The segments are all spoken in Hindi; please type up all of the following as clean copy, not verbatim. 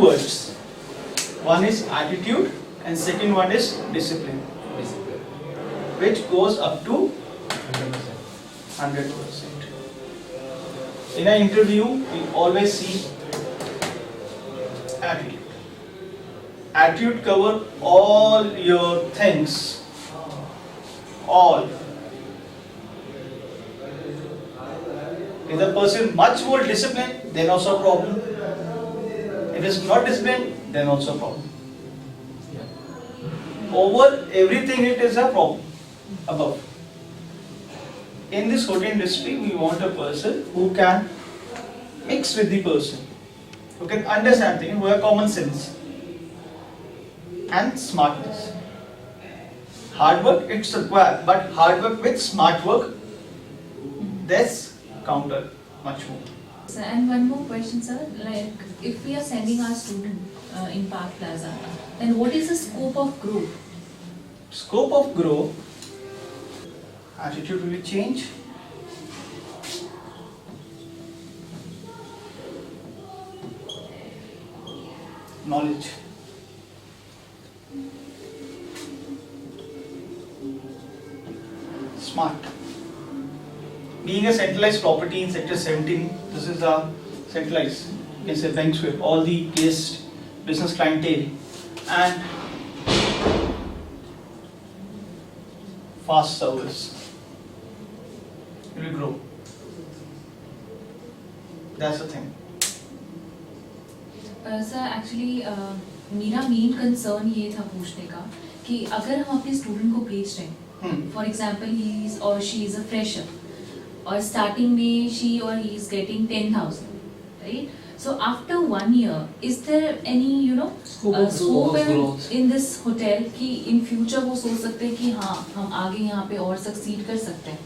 words. One is attitude and second one is discipline, which goes up to 100%. In an interview, we always see attitude. Attitude cover all your things. All. If the person much more disciplined, then also a problem. If it's not disciplined, then also a problem. Over everything it is a problem. Above. In this hotel industry, we want a person who can mix with the person, who can understand things, who have common sense and smartness. Hard work, it's required, but hard work with smart work, that's counter much more. Sir, and one more question, sir. Like, if we are sending our student in Park Plaza, then what is the scope of growth? Scope of growth, attitude will change. Knowledge. Smart. Being a centralized property in Sector 17, this is a centralized, you can say banks with all the placed business clientele and fast service. It will grow. That's the thing. Sir actually मेरा मेन कंसर्न ये था पूछने का कि अगर हम अपने स्टूडेंट को भेज रहे हैं, फॉर एग्जांपल ही इज और शी इज अ फ्रेशर और स्टार्टिंग में शी और he is getting 10,000, right? So after 1 year is there any scope in this hotel कि इन फ्यूचर वो सोच सकते हैं कि हाँ हम आगे यहाँ पे और सक्सीड कर सकते हैं?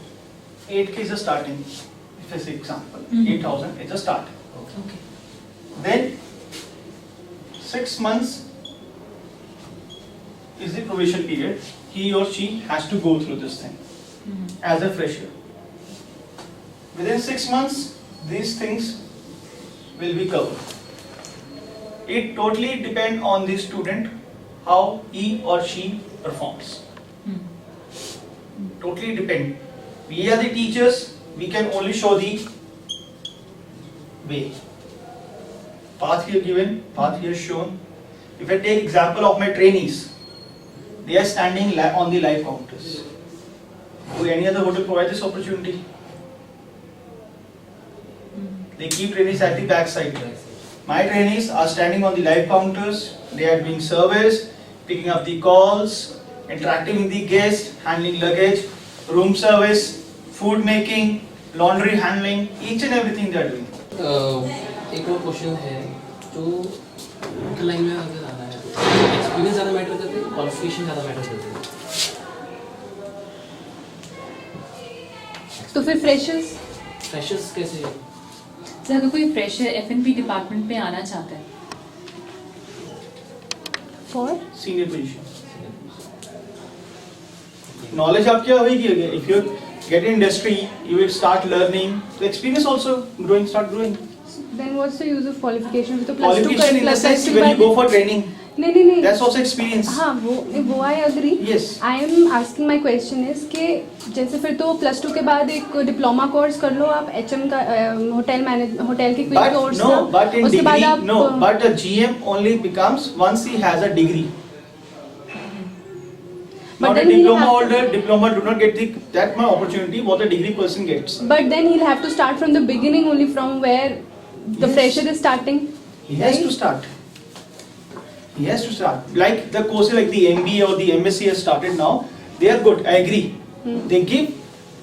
8K is a starting, if I say example, 8,000 is a start. Okay. Then 6 months is the probation period. He or she has to go through this thing as a fresher. Within 6 months, these things will be covered. It totally depends on the student how he or she performs. Totally depend. We are the teachers. We can only show the way. Path here given, path here shown. If I take example of my trainees, they are standing on the live counters. Will any other hotel provide this opportunity? They keep trainees at the back side. My trainees are standing on the live counters. They are doing service, picking up the calls, interacting with the guests, handling luggage, room service, food making, laundry handling, each and everything they are doing. एक और क्वेश्चन है, जो होटल लाइन में अगर आना है एक्सपीरियंस ज़्यादा मैटर करते हैं, क्वालिफिकेशन ज़्यादा मैटर करते हैं? तो फिर फ्रेशर्स कैसे? सर अगर कोई फ्रेशर F&B डिपार्टमेंट में आना चाहता है फॉर Senior position. Knowledge आपकी होगी अगर if you get in industry, you will start learning. The experience also start growing. Then what's the use of qualification? तो Qualification in the sense when you go for training. नहीं That's also experience. हाँ वो I agree. Yes. I am asking my question is कि जैसे फिर तो +2 के बाद एक डिप्लोमा कोर्स कर लो आप HM का होटल के कोई कोर्स No, but in उसके बाद degree, आप no, but the GM only becomes once he has a degree. But Not a then he'll diploma have to- holder, diploma do not get that much opportunity what a degree person gets. But then he'll have to start from the beginning only from where the Yes. fresher is starting. He has to start. He has to start. Like the courses like the MBA or the MSc has started now, they are good, I agree. They give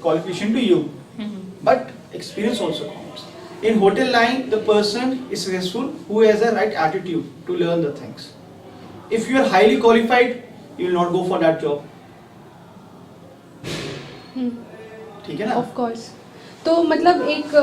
qualification to you. But experience also counts. In hotel line, the person is successful who has the right attitude to learn the things. If you are highly qualified, you will not go for that job. ठीक है ना? Of course. तो मतलब एक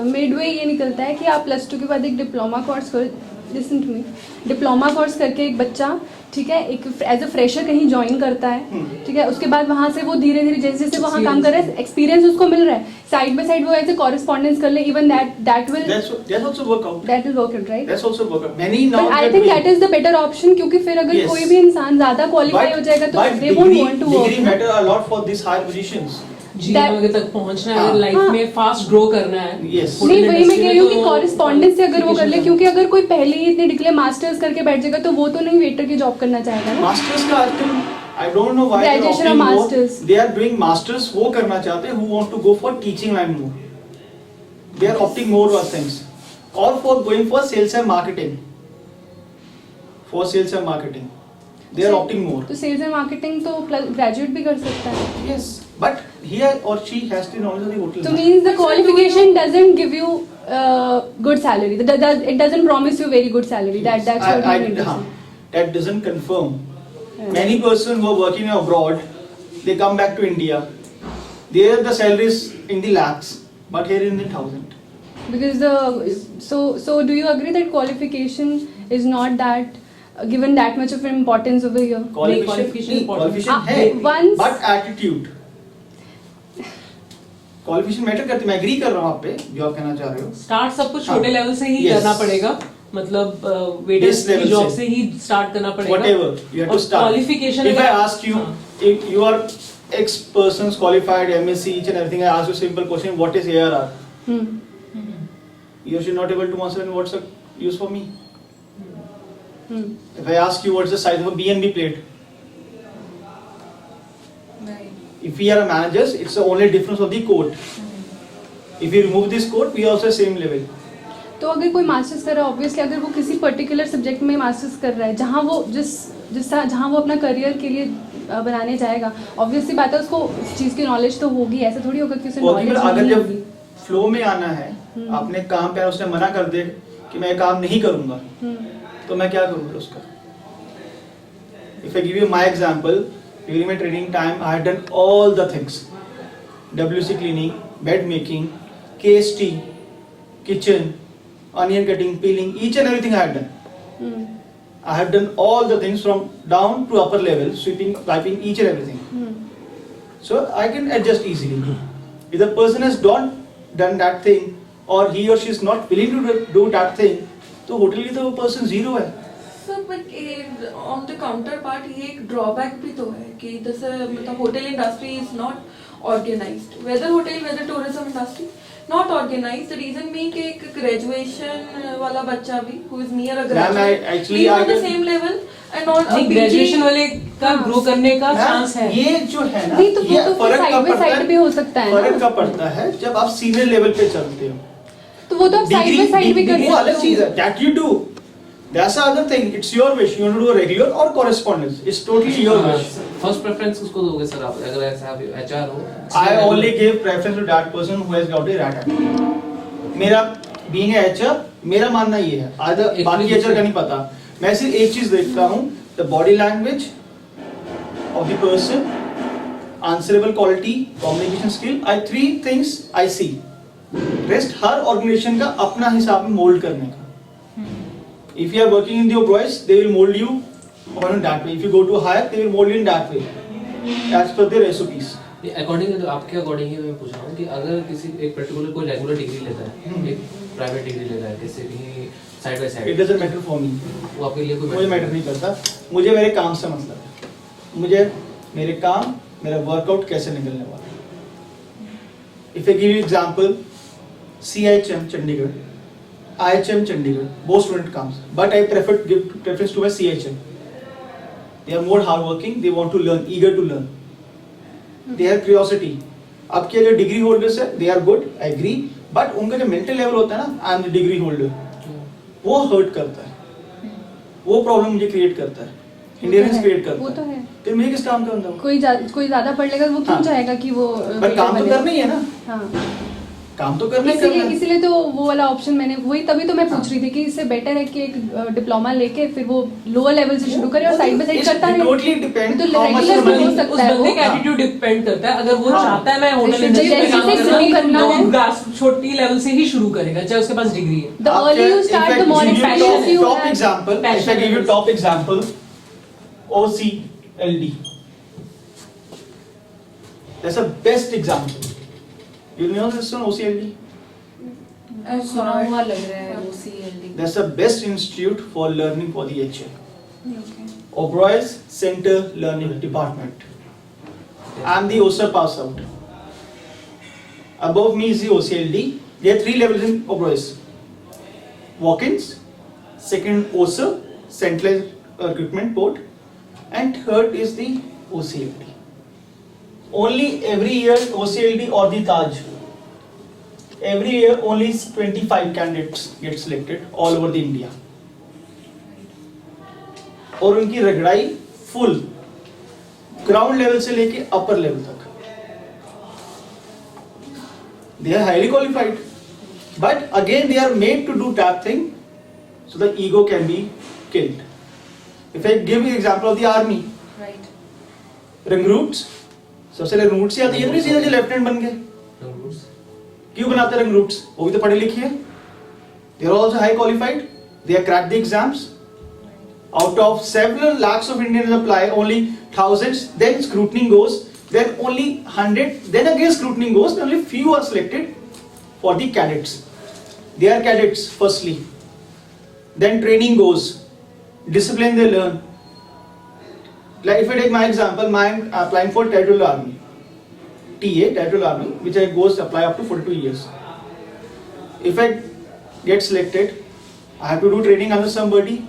मिडवे ये निकलता है कि आप +2 के बाद एक डिप्लोमा कोर्स कर, listen to me, diploma course करके एक बच्चा ठीक है, एक एज अ फ्रेशर कहीं ज्वाइन करता है, ठीक है, उसके बाद वहाँ से वो धीरे धीरे जैसे जैसे वहाँ काम कर रहा है, एक्सपीरियंस उसको मिल रहा है, साइड बाय साइड वो ऐसे कॉरेस्पॉन्डेंस कर ले, even that will That's also work out. Work out, right? That's also work out. Many now. But I think that is the better option, क्योंकि फिर अगर Yes. कोई भी इंसान ज्यादा क्वालिफाई हो जाएगा तो they won't want to degree work. matter a lot for these higher positions. जीवन आगे तक पहुंचना है, हाँ। लाइफ में फास्ट ग्रो करना है। Yes. होटल नहीं, वही मैं industry कह में रही हूँ कि तो कॉरेस्पॉन्डेंस से अगर वो कर ले, qualification क्योंकि अगर कोई पहले ही इतनी डिग्री मास्टर्स करके बैठ जाएगा तो वो तो नहीं वेटर की जॉब करना चाहेगा ना। Masters का आजकल I don't know why they are Graduation opting or more. masters. They are doing masters वो करना चाहते हैं who want to go for teaching line more. They are opting more for things. Or for going for sales and marketing. For sales and marketing. They are opting more. तो सेल्स एंड मार्केटिंग तो ग्रेजुएट भी कर सकता है। Yes. But he or she has the knowledge of the hotel. So means the qualification doesn't give you good salary. It doesn't promise you very good salary. That's what you need to say. That doesn't confirm. Many persons who are working abroad, they come back to India. There the salary is in the lakhs, but here in the 1,000. Because so do you agree that qualification is not that given that much of importance over here? qualification important. Qualification है, once- but attitude. Qualification matter करती है. मैं agree कर रहा हूँ आप पे जो आप कहना चाह रहे हो. स्टार्ट सब कुछ हाँ। छोटे लेवल से ही Yes. करना पड़ेगा, मतलब वेटर Base level की जॉब से। से ही स्टार्ट करना पड़ेगा। Whatever you have to start. Qualification If I ask you, if you are X persons qualified, MSc, each and everything, I ask you a simple question: what is ARR? Hmm. You should not able to answer. And what's the use for me? Hmm. If I ask you what's the size of a BNB plate, Right. if we are a managers, it's the only difference of the code. If you remove this code, we are also same level. तो अगर कोई मास्टर्स कर रहा है, ऑब्वियसली अगर वो किसी पर्टिकुलर सब्जेक्ट में मास्टर्स कर रहा है जहाँ वो जहाँ वो अपना करियर के लिए बनाने जाएगा, ऑब्वियसली बात है उसको उस चीज़ की नॉलेज तो होगी, ऐसा थोड़ी होगा कि उसे नॉलेज Possible, अगर नहीं जब होगी। फ्लो में आना है, आपने काम पे उसने मना कर दे कि मैं काम नहीं करूंगा, तो मैं क्या करूंगा उसका? If I give you my example, during my training time, I had done all the things: WC cleaning, bed making, KST, kitchen, onion cutting, peeling, each and everything I had done. I have done all the things from down to upper level, sweeping, piping, each and everything. So I can adjust easily. If the person has not done that thing, or he or she is not willing to do that thing, तो होटल की तो वो person zero है. Sir but on the counter part ये एक ड्रॉबैक भी तो है कि जैसे मतलब hotel industry is not organised, whether hotel whether tourism industry not organised, reason mean कि एक ग्रेजुएशन वाला बच्चा भी who is near a graduate on the same level and not नहीं, ग्रेजुएशन वाले का ग्रो करने का चांस है। ये जो है ना, नहीं तो ये वो तो फर्क साइड कब बाय पड़ता साइड भी है? हो सकता है फर्क ना, कब पड़ता है जब आप सीनियर लेवल पे चलते हो. तो वो तो आप साइड बाय साइड भी कर वो अलग सकते चीज हो। है. That you do. That's the other thing. It's your wish. You want to do a regular or correspondence. It's totally your wish. First preference उसको दोगे सर आप, अगर ऐसा आप एचआर हो? I only give preference to that person who has got a right attitude. मेरा being a HR, मेरा मानना ये है. Other बाकी HR का नहीं पता. मैं सिर्फ एक चीज देखता हूँ: the body language of the person, answerable quality, communication skill. Three things I see. Rest her organization का अपना हिसाब में mold करने का. If you are working in the employees, they will mold you on that way. If you go to higher, they will mold you in that way, as per their SOPs. According आपके अकॉर्डिंग ही मैं पूछ रहा हूँ कि अगर किसी एक पर्टिकुलर कोई रेगुलर डिग्री लेता है, एक प्राइवेट डिग्री लेता है, जैसे कि side by It side, doesn't matter for me. वो आपके लिए कोई मुझे मैटर नहीं करता. मुझे मेरे काम से मतलब है. मुझे मेरे काम, मेरा वर्कआउट कैसे निकलने वाला है. If I give you example, CIHM Chandigarh, IHM Chandigarh, both student comes, but I give preference to my CHM. They are more hardworking. They want to learn, eager to learn. They have curiosity. आपके जो डिग्री होल्डर्स है, they are good, I agree. But उनका जो मेंटल लेवल होता है ना, I am the degree holder, वो हर्ट करता है. वो प्रॉब्लम मुझे क्रिएट करता है. इंडियंस क्रिएट करता है. वो तो है. तो मुझे किस काम का बंदा हूँ? कोई ज्यादा पढ़ लेगा, वो क्यों हाँ. चाहेगा कि वो पर काम तो करना ही है ना. हाँ. काम तो करना ही करना है. इसीलिए तो वो वाला ऑप्शन मैंने वही तभी तो मैं पूछ रही थी कि इससे बेटर है कि एक डिप्लोमा लेके फिर वो लोअर लेवल से शुरू करे और साइड बाय साइड करता रहे. Totally depend तो how much रेगुलर money. हो उस सकता है वो. बंदे का एटीट्यूड डिपेंड करता है। अगर वो हाँ. चाहता है मैं होटल जैसे इंडस्ट्री में काम जैसे करना शुरू करना तो है, वो ग्रास छोटी लेवल से ही शुरू करेगा, चाहे उसके पास डिग्री है। The earlier you start, the more experience you Top have. example. If I give you top example, OCLD. That's a best example. You know this one, OCLD? सुना हुआ लग रहा है OCLD. That's the best institute for learning for the HL. Oberoi's Center Learning Department. I'm the OSER pass out. Above me is the OCLD. There are 3 levels in Oberoi's. Walk-ins, second OSER, centralized recruitment board, and third is the OCLD. Only every year OCLD or the Taj. Every year only 25 candidates get selected all over the India. और उनकी रगड़ाई फुल ग्राउंड लेवल से लेके अपर लेवल तक. They are highly qualified, but again they are made to do that thing, so the ego can be killed. If I give you example of the army, Right. recruits, सबसे recruits ही आते हैं, ये नहीं सीधा जो लेफ्टिनेंट बन गए. क्यों बनाते हैं recruits? वो भी तो पढ़े लिखे हैं. They are also high qualified. They have cracked the exams. Out of several lakhs of Indians apply, only thousands. Then scrutiny goes. Then only 100. Then again scrutiny goes. Then only few are selected for the cadets. They are cadets firstly. Then training goes. Discipline they learn. Like if I take my example, I am applying for Territorial Army. TA, Territorial Army, which I goes apply up to 42 years. If I get selected, I have to do training under somebody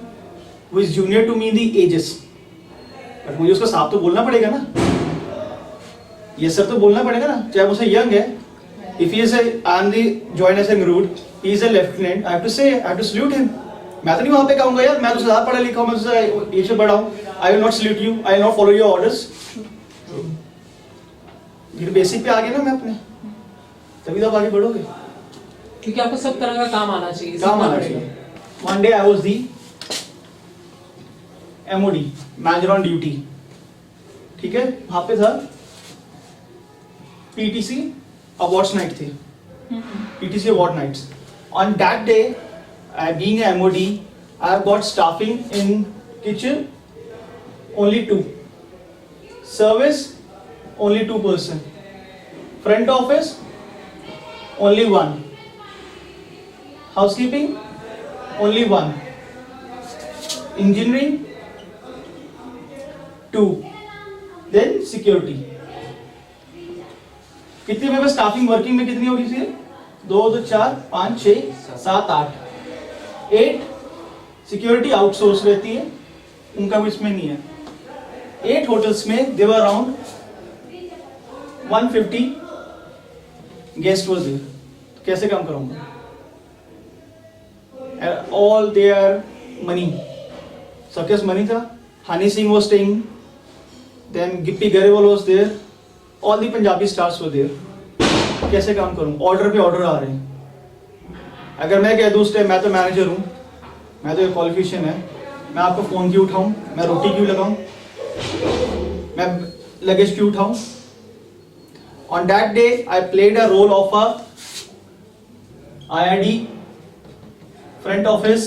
who is junior to me in the ages. But मुझे उसका साफ तो बोलना पड़ेगा ना. ये सब तो बोलना पड़ेगा ना. चाहे मुझसे young है. If he is I am the join as a recruit, he is a lieutenant. I have to say, I have to salute him. मैं तो नहीं वहाँ पे कहूँगा यार, मैं तो ज़्यादा पढ़ा लिखा हूँ, मैं तो एज से बड़ा हूँ. I will not salute you. I will not follow your orders. ये बेसिक पे आ गए ना मैं अपने. तभी तो आप आगे बढ़ोगे. क्योंकि आपको सब तरह का काम आना चाहिए. काम आना चाहिए. One day I was the MOD, manager on duty. ठीक है, वहाँ पे था PTC awards night थी. PTC award nights. On that day, being a MOD, I have got staffing in kitchen only 2. Service only 2 person. Front office only 1. Housekeeping only 1. Engineering 2. Then security. कितनी मेरे पास स्टाफिंग वर्किंग में कितनी होगी थी? 2 2 4 5 6 7 8. 8 सिक्योरिटी आउटसोर्स रहती है, उनका भी इसमें नहीं है. 8 होटल्स में देवर अराउंड 150 गेस्ट वाज देयर. कैसे काम करूंगा? All their money. Circus money था. Hani Singh was staying. Then Gippy Garewal was there. All the Punjabi stars were there. कैसे काम करूं? ऑर्डर पे ऑर्डर आ रहे हैं. अगर मैं कह दूं उस टाइम मैं तो मैनेजर हूं, मैं तो ये क्वालिफिकेशन है, मैं आपको फोन क्यों उठाऊं, मैं रोटी क्यों लगाऊं, मैं लगेज क्यों उठाऊं. On that day I played a role of a IRD, front office,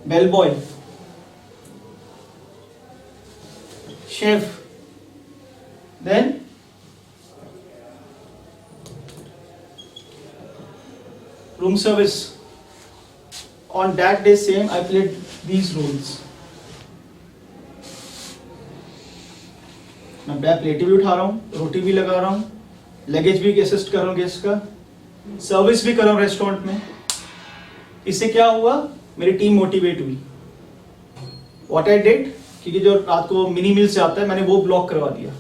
bellboy, chef, then room service. On that day same I played these roles. मैं प्लेट भी उठा रहा हूँ, रोटी भी लगा रहा हूँ, लगेज भी असिस्ट कर रहा हूँ गेस्ट का, सर्विस भी कर रहा हूँ रेस्टोरेंट में. इससे क्या हुआ? मेरी टीम मोटिवेट हुई. व्हाट आई डिड, क्योंकि जो रात को मिनी मील से आता है मैंने वो ब्लॉक करवा दिया.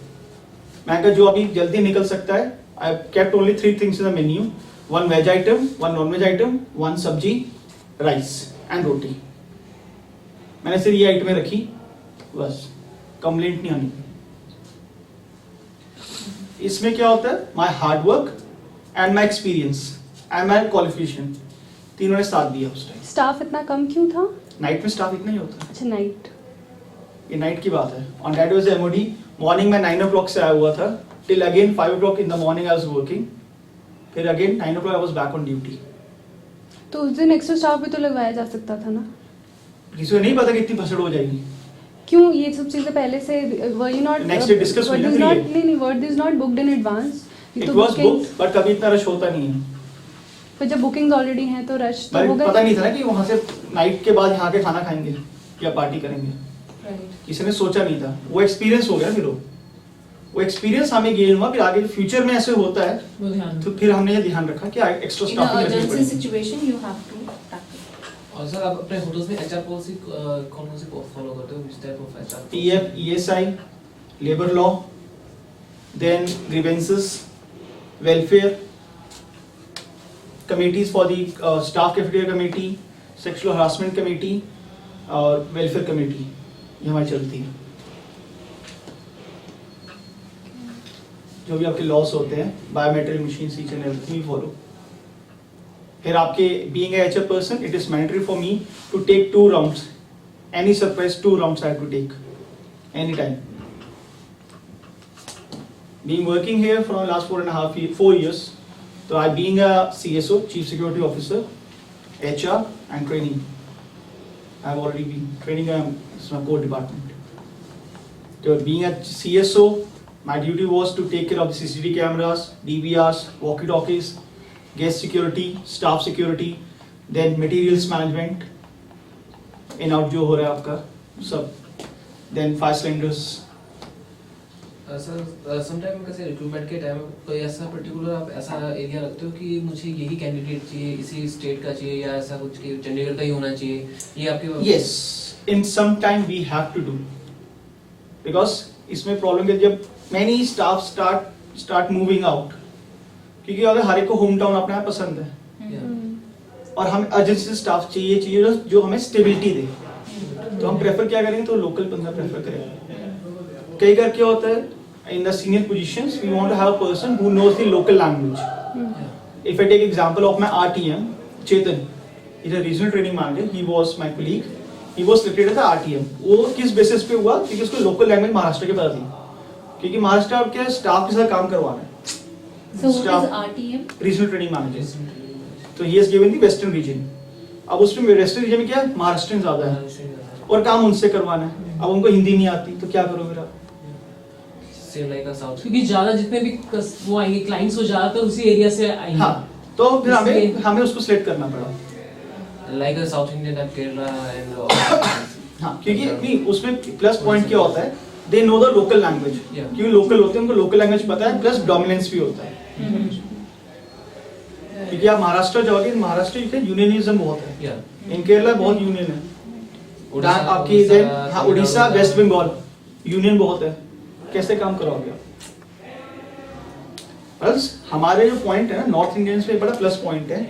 मैंने कहा जो अभी जल्दी निकल सकता है, I kept only 3 things in the menu. 1 veg item, 1 non veg item, 1 सब्जी, राइस एंड रोटी. मैंने सिर्फ ये आइटमें रखी, बस. कंप्लेंट नहीं आनी. इसमें क्या होता है? My hard work and my experience and my qualification, तीनों ने साथ दिया उस टाइम. स्टाफ इतना कम क्यों था? नाइट में स्टाफ इतना ही होता है. अच्छा, नाइट. ये नाइट की बात है. On that was MOD. Morning में 9 o'clock से आया हुआ था till again 5 o'clock in the morning I was working. फिर again 9 o'clock I was back on duty. तो उस दिन एक्स्ट्रा स्टाफ भी तो लगवाया जा सकता था ना? किसी को नहीं पता कि इतनी भसड़ हो जाएगी। क्यों ये सब चीजें पहले से were you not Next day discuss हुई ना फिर ये। नहीं were this not booked in advance? It was book but कभी इतना रश होता नहीं है। फिर जब बुकिंग्स ऑलरेडी हैं तो रश तो पर होगा। पता नहीं था ना कि वहाँ से नाइट के बाद यहाँ के खाना खाएंगे या पार्टी करेंगे, Right. किसी ने सोचा नहीं था। वो एक्सपीरियंस हो गया फिर वो एक्सपीरियंस हमें गेन हुआ, फिर आगे फ्यूचर में ऐसे होता है वो ध्यान तो फिर हमने ये ध्यान रखा कि एक्स्ट्रा In an स्टाफिंग रखनी emergency पड़ेगी। situation, you have to tackle. और सर आप अपने होटल्स में एचआर पॉलिसी कौन सी फॉलो करते हो, which type of HR policy? PF, ESI, labor law, then grievances, welfare, committees for the staff cafeteria committee, sexual harassment committee और welfare committee, ये हमारी चलती है। जो भी आपके लॉस होते हैं, biometric machine, each and everything we follow. फिर आपके being a HR person, it is mandatory for me to take 2 rounds. Any surprise, 2 rounds I have to take, anytime. Being working here for the last 4 years, so I being a CSO, Chief Security Officer, HR and training. I have already been training. It's my core department. So being a CSO, my duty was to take care of the CCTV cameras, DVRs, walkie-talkies, guest security, staff security, then materials management, in out जो हो रहा है आपका सब, then fire cylinders. Sir sometime कैसे रिक्रूटमेंट के टाइम कोई ऐसा पर्टिकुलर आप ऐसा एरिया रखते हो कि मुझे यही कैंडिडेट चाहिए, इसी स्टेट का चाहिए या ऐसा कुछ कि चंडीगढ़ का ही होना चाहिए, ये आपके Yes, in some time we have to do, because इसमें प्रॉब्लम है जब many staff start moving out, क्योंकि अगर हर एक को होम टाउन अपना पसंद है और हमें अर्जेंसी स्टाफ चाहिए जो हमें स्टेबिलिटी दे, तो हम प्रेफर क्या करेंगे, तो लोकल बंदा प्रेफर करेंगे। कई बार क्या होता है in the senior positions we want to have a person who knows the local language. If I take example of my RTM Chetan, is a regional training manager, he was my colleague, he was selected as RTM। वो किस बेसिस पे हुआ, क्योंकि उसको लोकल लैंग्वेज महाराष्ट्र के पता थी, क्योंकि महाराष्ट्र के स्टाफ के साथ काम करवाना है। So what Staff. is RTM? Regional training manager, तो he has given the western region. अब उसमें वेस्टर्न रीजन में क्या है, महाराष्ट्र ज्यादा है और काम उनसे करवाना है। अब उनको हिंदी नहीं आती तो क्या करो फिर आप? सेम लाइक साउथ, क्योंकि ज्यादा जितने भी वो आएंगे क्लाइंट्स, वो ज्यादातर उसी एरिया से आएंगे। हाँ, तो फिर हमें उसको सिलेक्ट करना पड़ा। Like south Indian type Kerala and हाँ, क्योंकि नहीं उसमें प्लस पॉइंट क्या होता है, they know the local language, Yeah. क्योंकि लोकल होते हैं उनको लोकल लैंग्वेज पता है, प्लस डोमिनेंस भी होता है। क्योंकि आप महाराष्ट्र जाओगे, महाराष्ट्र के यूनियनिज्म बहुत है, या इन केरला बहुत यूनियन है, उड़ीसा, आपकी हाँ उड़ीसा, वेस्ट बंगाल यूनियन बहुत है, कैसे काम कराओगे आप? बस हमारे जो पॉइंट है ना, नॉर्थ इंडियंस में बड़ा प्लस पॉइंट है,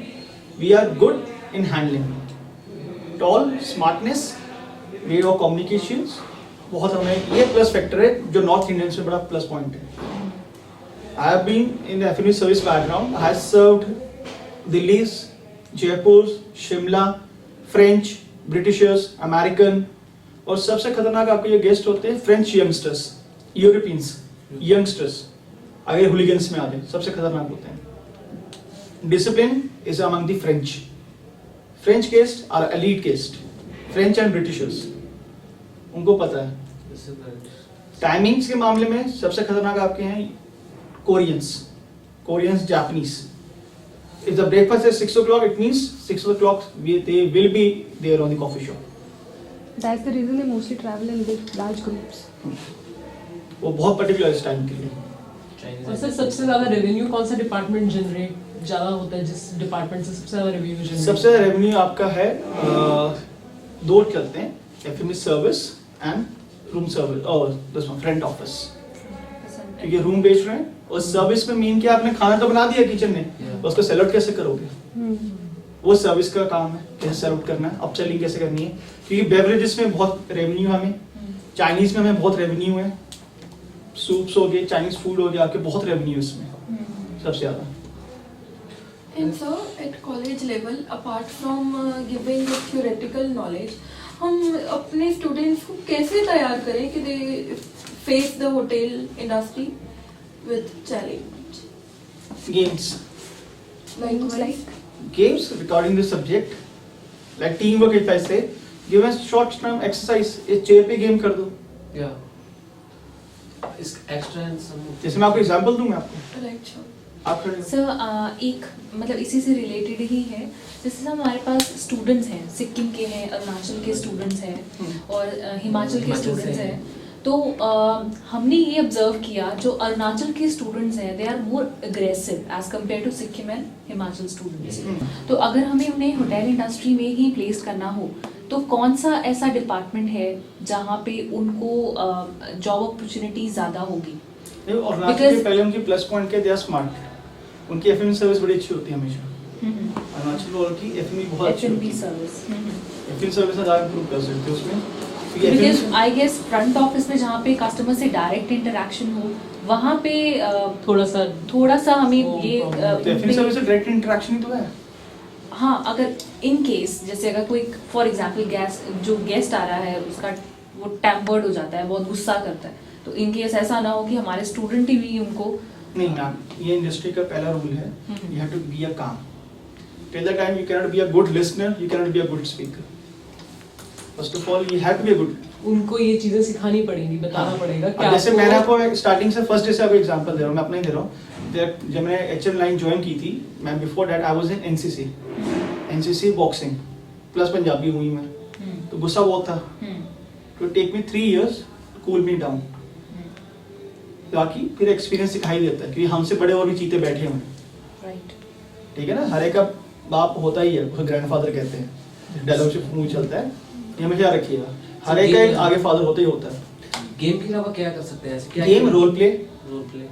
we are good in handling, tall, smartness, way of communications, बहुत हमें ये प्लस फैक्टर है जो नॉर्थ इंडियंस में बड़ा प्लस पॉइंट है। I have been in the FNU service background. I have served Delhi's, Jaipur's, Shimla, French, Britishers, American, और सबसे खतरनाक आपके ये गेस्ट होते हैं फ्रेंच यंगस्टर्स, यूरोपियंस यंगस्टर्स, अगर हुलिगन्स में आते हैं सबसे खतरनाक होते हैं। Discipline is among the French. French guests are elite guests. French and Britishers, उनको पता है। टाइमिंग्स के मामले में सबसे खतरनाक आपके हैं Koreans, Japanese. If the breakfast is 6 o'clock, it means 6 o'clock they will be there on the coffee shop. That's the reason they mostly travel in big large groups. वो बहुत पर्टिकुलर इस टाइम के लिए। और सर सबसे ज्यादा रेवेन्यू कौन सा डिपार्टमेंट जनरेट ज्यादा होता है, जिस डिपार्टमेंट से सबसे ज्यादा रेवेन्यू जनरेट? सबसे ज्यादा रेवेन्यू आपका है दो चलते हैं, FME service and room service और फ्रंट ऑफिस, क्योंकि रूम बेच रहे हैं और सर्विस में मेन क्या, आपने खाना तो बना दिया किचन में, उसको सेल आउट कैसे करोगे, वो सर्विस का काम है, कैसे सेल आउट करना है, अपसेलिंग कैसे करनी है, क्योंकि बेवरेजेस में बहुत रेवेन्यू हमें, चाइनीज में हमें बहुत रेवेन्यू है, सूप्स हो गए, चाइनीज फूड हो गया, आपके बहुत रेवेन्यू इसमें सबसे ज्यादा। And so at college level, apart from giving the theoretical knowledge, हम अपने स्टूडेंट्स को कैसे तैयार करें कि they face the hotel industry with challenge? Games. Like Games regarding the subject, like teamwork if I say, give us short term exercise, एक चेयर पे गेम कर दो। या इस एक्स्ट्रा एंड सम जैसे मैं आपको एग्जांपल दूंगा आपको, राइट श्योर। आप कर लो। सर एक मतलब इसी से रिलेटेड ही है, जैसे हमारे पास स्टूडेंट्स हैं, सिक्किम के हैं, अरुणाचल के स्टूडेंट्स हैं और हिमाचल के हिमाचल से स्टूडेंट्स हैं। हैं। तो हमने ये ऑब्जर्व किया जो अरुणाचल के स्टूडेंट्स हैं they are more aggressive as compare to Sikkim and Himachal students. तो अगर हमें उन्हें होटल इंडस्ट्री में ही प्लेस करना हो तो कौन सा ऐसा डिपार्टमेंट है जहाँ पे उनको जॉब अपॉर्चुनिटी ज़्यादा होगी? और अरुणाचल के Because- पहले उनकी प्लस पॉइंट क्या, दे आर स्मार्ट, उनकी एफएम सर्विस बड़ी अच्छी होती है हमेशा। अरुणाचल वालों की एफएम बहुत अच्छी होती F&B है, सर्विस। एफएम सर्विस ज़्यादा इंप्रूव कर सकते हैं उसमें, क्योंकि because FM I guess front office में जहाँ पे कस्टमर से डायरेक्ट इंटरेक्शन हो वहाँ पे थोड़ा सा हमें वो ये problem तो एफएम सर्विस से डायरेक्ट इंटरेक्शन ही तो है। हाँ, अगर इन केस जैसे अगर कोई फॉर एग्जांपल गेस्ट आ रहा है उसका वो टेम्पर्ड हो जाता है, बहुत गुस्सा करता है, तो इन केस ऐसा ना हो कि हमारे स्टूडेंट ही भी उनको नहीं मैम, ये इंडस्ट्री का पहला रूल है, you have to be a calm. Till the time you cannot be a good listener, you cannot be a good speaker. First of all you have to be a good. उनको ये चीजें सिखानी पड़ेंगी, बताना पड़ेगा कि अब जैसे आपको- मैंने आपको स्टार्टिंग से फर्स्ट डे से आपको एग्जांपल दे रहा हूँ, मैं अपना ही दे रहा हूँ। जब मैंने एचएम लाइन ज्वाइन की थी, मैं before that I was in NCC boxing plus Punjabi हुई मैं, तो गुस्सा बहुत था। तो take me 3 years cool me down. बाकी फिर एक्सपीरियंस सिखाई देता है, क्योंकि हमसे बड़े और भी चीते बैठे हुए हैं, राइट। ठीक है ना। हर एक का बाप होता ही है, उसे ग्रैंडफादर कहते हैं, डायलॉग से मुंह चलता है, ये हमेशा रखिएगा। हर एक का एक आगे फादर होता ही होता है। गेम के अलावा क्या कर सकते हैं ऐसे? क्या game, role play, role play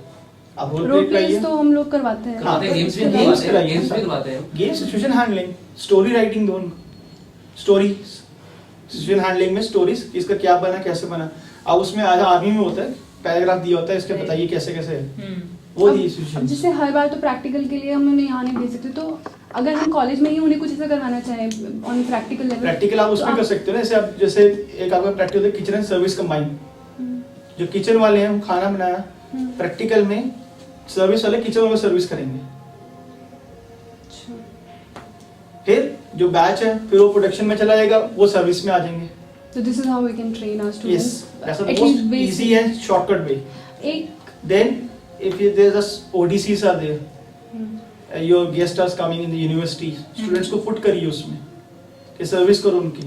आप रोल रोल प्ले प्लेस कराइए। तो हम लोग करवाते हैं। करवाते हैं, गेम्स भी गेम्स करवाते हैं, कराइए, गेम्स भी करवाते हैं। Game, situation handling, story writing, दोनों स्टोरी सिचुएशन हैंडलिंग में स्टोरीज, इसका क्या बना कैसे बना। अब उसमें आज आर्मी में होता है, पैराग्राफ दिया होता है, इसके बताइए कैसे कैसे है, वो दी अब सिचुएशन। जैसे हर बार तो प्रैक्टिकल के लिए हम उन्हें यहाँ नहीं भेज सकते, तो अगर हम कॉलेज में ही उन्हें कुछ ऐसा करवाना चाहें ऑन प्रैक्टिकल लेवल, प्रैक्टिकल आप उसमें कर सकते हो ना। जैसे आप जैसे एक आपका प्रैक्टिकल है किचन एंड सर्विस कंबाइन, जो किचन वाले हैं खाना बनाया, प्रैक्टिकल में सर्विस वाले किचन वाले सर्विस करेंगे। फिर जो बैच है फिर वो प्रोडक्शन में चला जाएगा, वो सर्विस में आ जाएंगे। तो this is how we can train our yes, students that's the At most least basic. Easy and shortcut way. एक Then if there's a ODCs are there, your guest are coming in the university, students को put करिए उसमें कि सर्विस करो उनकी,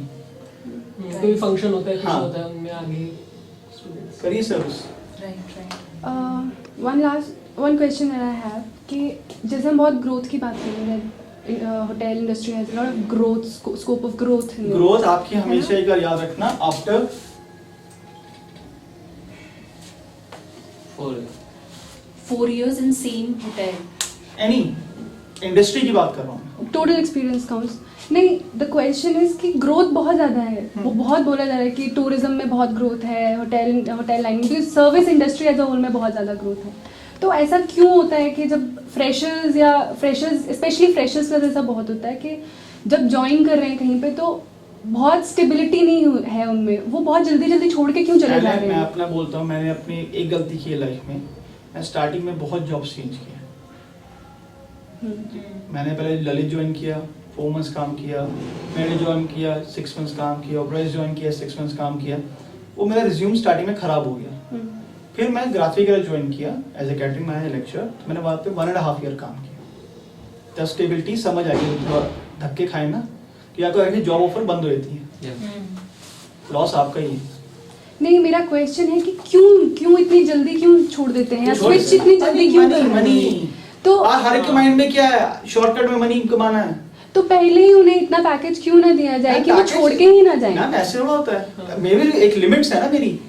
कोई फंक्शन होता है, कुछ हाँ। होता है, उनमें आगे स्टूडेंट्स करिए service. Right. One question that I have कि जैसे हम बहुत ग्रोथ की बात कर रहे हैं, hotel industry has a lot of growth, scope of growth. Growth आपकी हमेशा एक बार याद रखना, after 4 years in same hotel. Any industry की बात कर रहा हूँ। टोटल एक्सपीरियंस काउंट्स नहीं, द क्वेश्चन इज कि ग्रोथ बहुत ज़्यादा है, वो बहुत बोला जा रहा है कि टूरिज्म में बहुत ग्रोथ है, होटल लाइन में, service industry as a whole में बहुत ज़्यादा ग्रोथ है। तो ऐसा क्यों होता है कि जब फ्रेशर्स स्पेशली फ्रेशर्स का ऐसा बहुत होता है कि जब ज्वाइन कर रहे हैं कहीं पे तो बहुत स्टेबिलिटी नहीं है उनमें, वो बहुत जल्दी जल्दी छोड़ के क्यों चले जा रहे मैं हैं? अपना बोलता हूँ, मैंने अपनी एक गलती की है लाइफ में, मैं स्टार्टिंग में बहुत जॉब चेंज किया। मैंने पहले ललित ज्वाइन किया, 4 months काम किया, मैंने ज्वाइन किया 6 months काम किया, ओब्राइज ज्वाइन किया 6 months काम किया, वो मेरा रिज्यूम स्टार्टिंग में खराब हो गया। फिर मैं ग्राफिकल ज्वाइन किया as a catering manager lecture, तो मैंने वहाँ पे 1.5 year काम किया, तब स्टेबिलिटी समझ आ गई, धक्के खाए ना कि या तो जॉब ऑफर बंद हो जाती है, लॉस आपका ही है। नहीं, मेरा क्वेश्चन है कि क्यों इतनी जल्दी क्यों छोड़ देते हैं या छोड़ स्विच देते हैं। इतनी जल्दी क्यों कर रहे मनी हैं? तो हर एक के माइंड में क्या है, शॉर्टकट में मनी कमाना है। तो पहले ही उन्हें इतना पैकेज क्यों ना दिया जाए कि वो छोड़ के ही ना जाए? मैम ऐसे थोड़ा होता है, मेरी एक लिमिट्स है ना मेरी,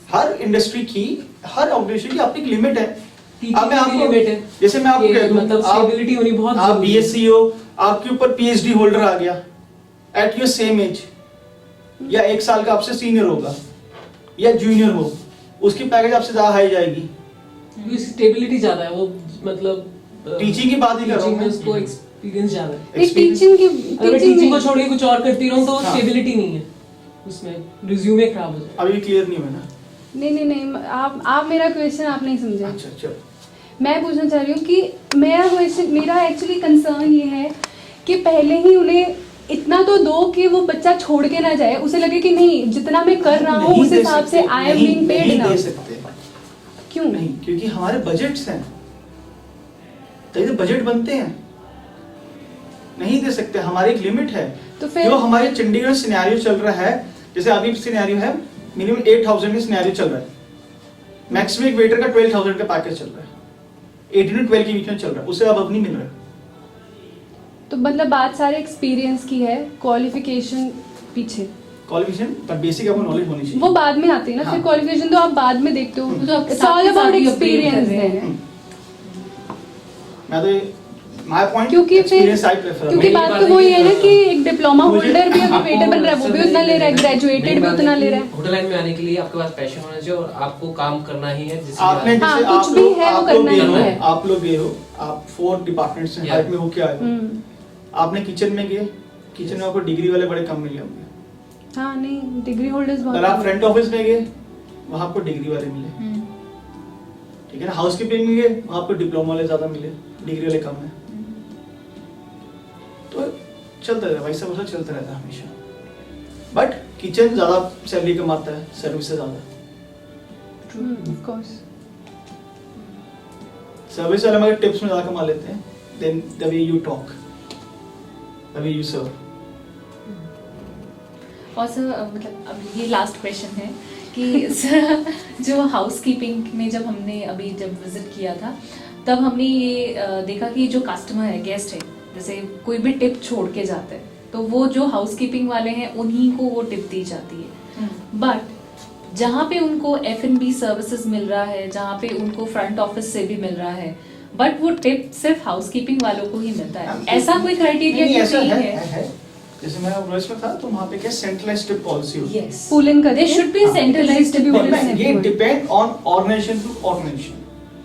हर इंडस्ट्री की, हर ऑर्गेनाइजेशन की अपनी एक लिमिट है। अब मैं आपको लिमिट है, जैसे मैं आपको ये कह दूं, मतलब स्टेबिलिटी होनी बहुत आप जरूरी है। बीएससी हो, आपके ऊपर पीएचडी होल्डर आ गया एट योर सेम एज, या 1 साल का आपसे सीनियर होगा या जूनियर हो, उसकी पैकेज आपसे ज्यादा हाई जाएगी। क्योंकि स्टेबिलिटी ज्यादा है, वो मतलब टीचिंग की बात ही कर रहा हूं टीचिंग में मैं। उसको एक्सपीरियंस ज्यादा है। नहीं, Experience- अगर मैं टीचिंग को में छोड़ के कुछ और करती रहूं तो हाँ। स्टेबिलिटी नहीं है, उसमें रिज्यूमे खराब हो जाए। अभी क्लियर नहीं हुआ ना? नहीं, आप मेरा क्वेश्चन आप नहीं समझे। अच्छा चलो, मैं पूछना चाह रही हूँ कि मेरा एक्चुअली कंसर्न ये है कि पहले ही उन्हें इतना तो दो कि वो बच्चा छोड़ के ना जाए, उसे लगे कि नहीं जितना मैं कर रहा हूँ नहीं उस दे हिसाब से सकते, आई एम नहीं- बीइंग पेड नहीं ना। दे सकते। क्यों नहीं, क्योंकि हमारे बजट्स हैं, तभी तो बजट बनते हैं। नहीं दे सकते, हमारी एक लिमिट है। तो फिर जो हमारे चंडीगढ़ सिनेरियो चल रहा है, जैसे अभी सिनेरियो है मिनिमम 8,000 का सिनेरियो चल रहा है, मैक्सिमम एक वेटर का 12,000 का पैकेज चल रहा है, 18 to 12 के बीच में चल रहा है, उससे अब नहीं मिल रहा है। तो मतलब बात सारे एक्सपीरियंस की है, क्वालिफिकेशन पीछे, क्वालिफिकेशन पर बेसिक आपको नॉलेज होनी चाहिए। वो बाद में आती है ना। हाँ। फिर क्वालिफिकेशन तो आप बाद में देखते हो, तो आप इट्स साथ ऑल के साथ अबाउट ही upgrade एक्सपीरियंस कर रहे हैं। है। मैं तो माय पॉइंट क्योंकि फिर एक्सपीरियंस आई प्रेफर। क्योंकि मेरी बात बात तो है वही कि, है ना कि एक डिप्लोमा मुझे- होल्डर भी अगर वेटर बन रहा है वो भी उतना ले रहा है, मेरी ग्रेजुएटेड भी बात उतना है ले कि रहा है। होटल लाइन में आने के लिए आपके पास पैशन होना चाहिए और आपको काम करना ही है। जिससे आपने आप- हाँ, जैसे कुछ आप भी लोग है, वो आप करना लोग ही गए हो, है। आप लोग गए हो, आप 4 डिपार्टमेंट्स हैं, Yeah. हाइट में हो क्या है, हम्म, आपने किचन में गए, किचन में आपको डिग्री वाले बड़े कम मिले होंगे। हाँ नहीं डिग्री होल्डर्स अगर आप बहुत फ्रंट ऑफिस में गए वहां आपको डिग्री वाले मिले, ठीक है ना। हाउस कीपिंग में गए वहां आपको डिप्लोमा वाले ज्यादा मिले, डिग्री वाले कम है। तो चलता रहता है, वैसा वैसा चलता रहता है हमेशा। बट किचन ज्यादा सैलरी कमाता है सर्विस से ज्यादा। Of course. सर्विस वाले मगर टिप्स में ज्यादा कमा लेते हैं, then the way you talk, the way you serve. और सर मतलब अब ये लास्ट क्वेश्चन है कि सर जो हाउसकीपिंग में जब हमने अभी जब विजिट किया था तब हमने ये देखा कि जो कस्टमर है, गेस्ट है, जैसे कोई भी टिप छोड़ के जाता है तो वो जो हाउसकीपिंग वाले हैं उन्हीं को वो टिप दी जाती है। बट जहाँ पे उनको F&B सर्विसेज मिल रहा है, जहाँ पे उनको फ्रंट ऑफिस से भी मिल रहा है, बट वो टिप सिर्फ हाउसकीपिंग वालों को ही मिलता है। ऐसा कोई क्राइटेरिया नहीं, ऐसा नहीं है। जैसे मैं यूएस में था तो वहाँ पे क्या सेंट्रलाइज्ड टिप पॉलिसी होती है। यस, पूलिंग करके There should be हाँ, centralized distributed policy. है। ये depend on organisation to organisation,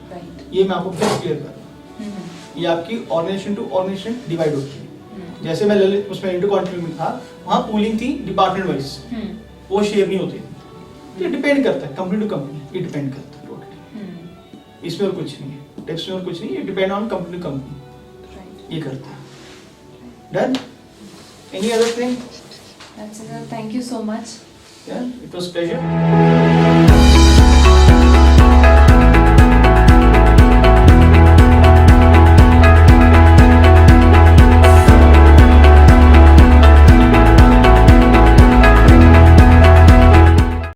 Right. ये मैं आपको फिर क्लियर कर रहा हूँ। ये आपकी ऑर्गेनाइजेशन टू ऑर्गेनाइजेशन डिवाइड होती है। जैसे मैं ललित उसमें इंटरकॉन्टिनेंटल में था, वहाँ पूलिंग थी डिपार्टमेंट वाइज, वो शेयर नहीं होती। ये डिपेंड करता है कंपनी टू कंपनी, ये डिपेंड करता है टोटली। इसमें और कुछ नहीं है, टिप्स में और कुछ नहीं, ये depend on company to company, ये करता है। Done? Any other thing? That's it. Thank you so much. Yeah, it was pleasure.